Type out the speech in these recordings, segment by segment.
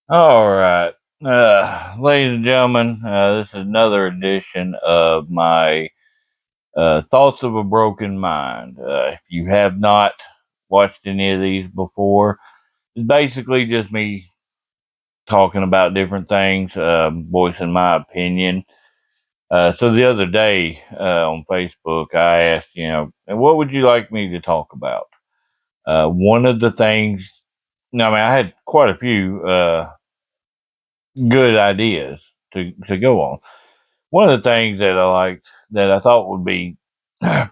All right. Ladies and gentlemen, this is another edition of my Thoughts of a Broken Mind. If you have not watched any of these before, it's basically just me talking about different things, voicing my opinion. So the other day on Facebook, I asked, "And what would you like me to talk about?" One of the things, no, I mean, I had quite a few good ideas to go on. One of the things that I liked that I thought would be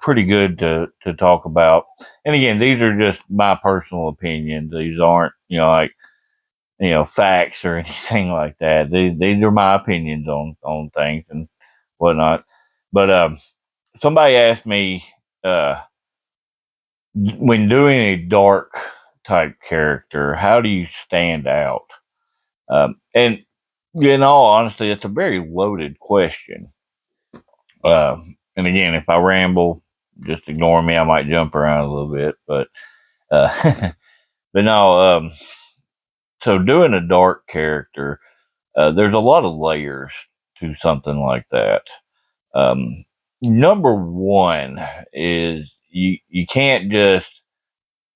pretty good to talk about, and again, these are just my personal opinions. These aren't, like, facts or anything like that. These are my opinions on things and whatnot. But somebody asked me uh, when doing a dark type character, how do you stand out? And in all honesty, it's a very loaded question. And again, if I ramble, just ignore me. I might jump around a little bit, but but no. So doing a dark character, there's a lot of layers to something like that. Um, Number one is you can't just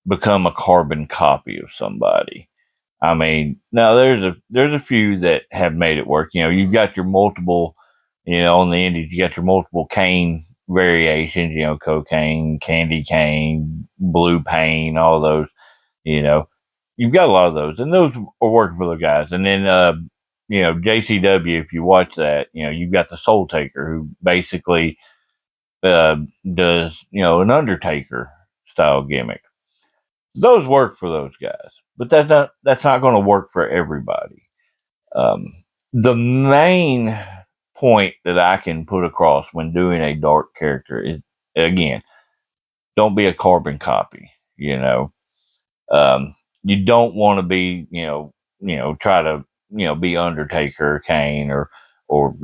become a carbon copy of somebody. I mean, now there's a few that have made it work. You've got your multiple, on the indies, you got your multiple cane variations. Cocaine, candy cane, blue pain, all those. You know, you've got a lot of those, and those are working for the guys. And then, JCW. If you watch that, you've got the Soul Taker who basically uh, does an Undertaker style gimmick. Those work for those guys, but that's not going to work for everybody. Um, the main point that I can put across when doing a dark character is, again, don't be a carbon copy. Um, you don't want to be, try to, be Undertaker, Kane, or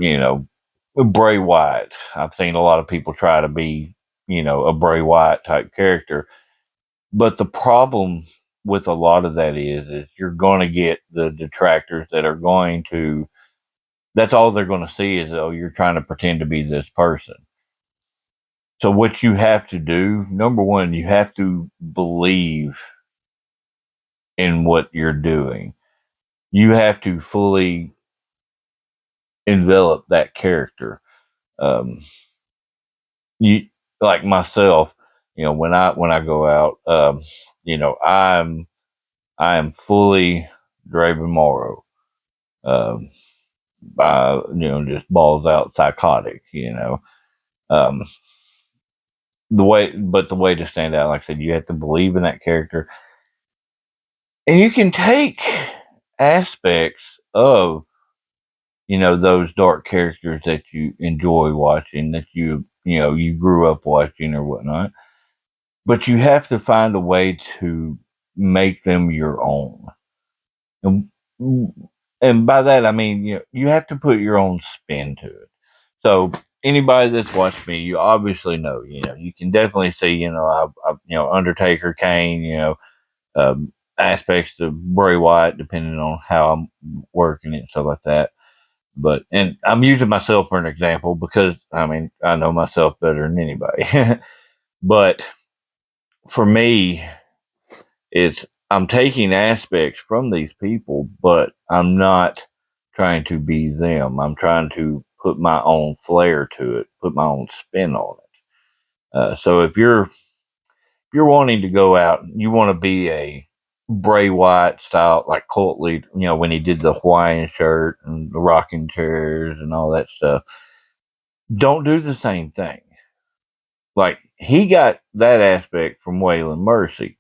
Bray Wyatt. I've seen a lot of people try to be, a Bray Wyatt type character, but the problem with a lot of that is you're going to get the detractors that are going to. That's all they're going to see is, oh, you're trying to pretend to be this person. So what you have to do, number one, you have to believe in what you're doing. You have to fully envelop that character. Um, you like myself, when I go out, you know, I'm I am fully Draven Morrow. Um, just balls out psychotic. Um, the way to stand out, like I said, you have to believe in that character, and you can take aspects of those dark characters that you enjoy watching, that you grew up watching or whatnot, but you have to find a way to make them your own. And, and by that I mean you have to put your own spin to it. So anybody that's watched me, you obviously know. You can definitely see. I've Undertaker, Kane. Aspects of Bray Wyatt, depending on how I'm working it and stuff like that. But and I'm using myself for an example because I mean I know myself better than anybody. But for me, it's I'm taking aspects from these people, but I'm not trying to be them. I'm trying to put my own flair to it, put my own spin on it. So if you're wanting to go out, you want to be a Bray Wyatt style, like cult leader, when he did the Hawaiian shirt and the rocking chairs and all that stuff. Don't do the same thing. Like he got that aspect from Waylon Mercy,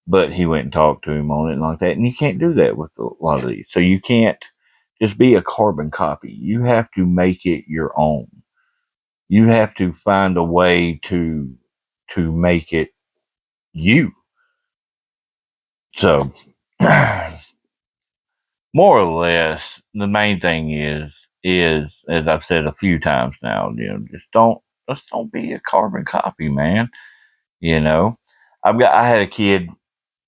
but he went and talked to him on it and like that. And you can't do that with a lot of these. So you can't just be a carbon copy. You have to make it your own. You have to find a way to make it you. So more or less, the main thing is as I've said a few times now, just don't be a carbon copy, man. You know, I had a kid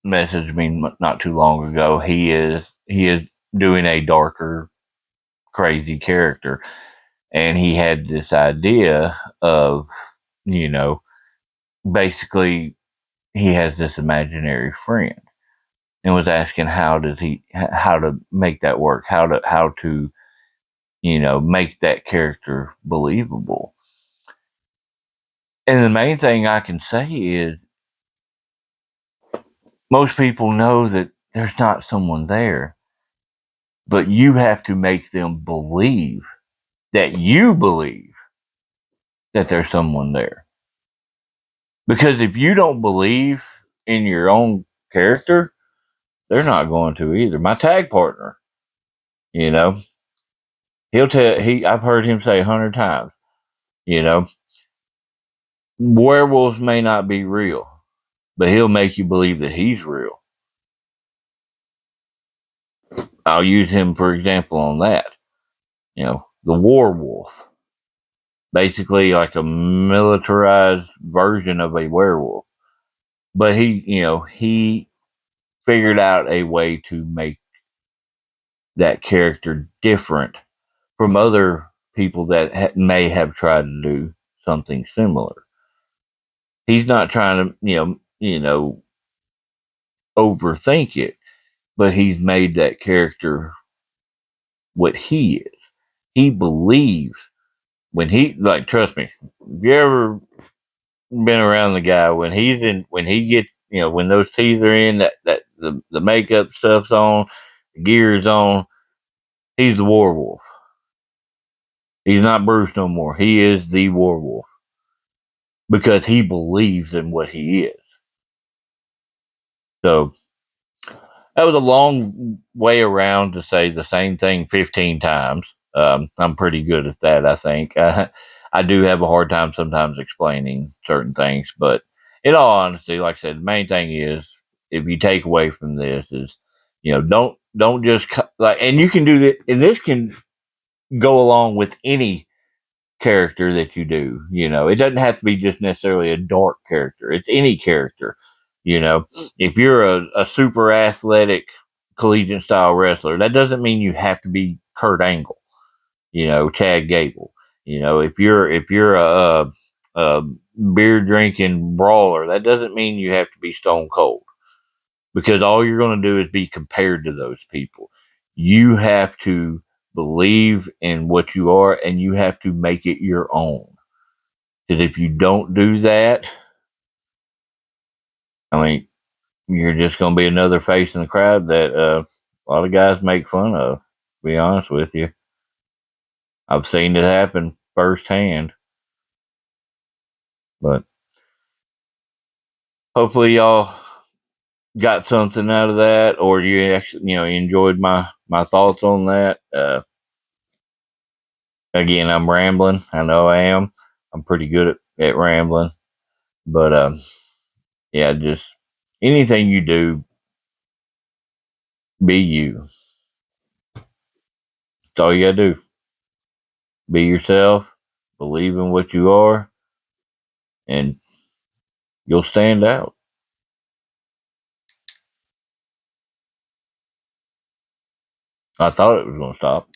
message me not too long ago. He is doing a darker, crazy character. And he had this idea of, you know, basically he has this imaginary friend and was asking how to make that work, how to make that character believable. And the main thing I can say is most people know that there's not someone there, but you have to make them believe that you believe that there's someone there. Because if you don't believe in your own character, they're not going to either. My tag partner, you know, I've heard him say 100 times, you know, werewolves may not be real, but he'll make you believe that he's real. I'll use him for example on that. The war wolf, basically like a militarized version of a werewolf. But he figured out a way to make that character different from other people that may have tried to do something similar. He's not trying to, overthink it, but he's made that character what he is. He believes when he like. Trust me, if you ever been around the guy when he gets when those teeth are in that the makeup stuff's on, the gear's on, he's the werewolf. He's not Bruce no more. He is the werewolf because he believes in what he is. So that was a long way around to say the same thing 15 times. I'm pretty good at that, I think. I do have a hard time sometimes explaining certain things, but in all honesty, like I said, the main thing is if you take away from this is, don't just like, and you can do that, and this can go along with any character that you do. It doesn't have to be just necessarily a dark character. It's any character. If you're a super athletic collegiate style wrestler, that doesn't mean you have to be Kurt Angle. Chad Gable. If you're a beer drinking brawler, that doesn't mean you have to be Stone Cold because all you're going to do is be compared to those people. You have to believe in what you are and you have to make it your own. Because if you don't do that, I mean, you're just going to be another face in the crowd that a lot of guys make fun of. To be honest with you, I've seen it happen firsthand. But hopefully, y'all got something out of that, or you actually, enjoyed my thoughts on that. Again, I'm rambling. I know I am. I'm pretty good at rambling, but yeah, just anything you do, be you. That's all you gotta do. Be yourself. Believe in what you are, and you'll stand out. I thought it was going to stop.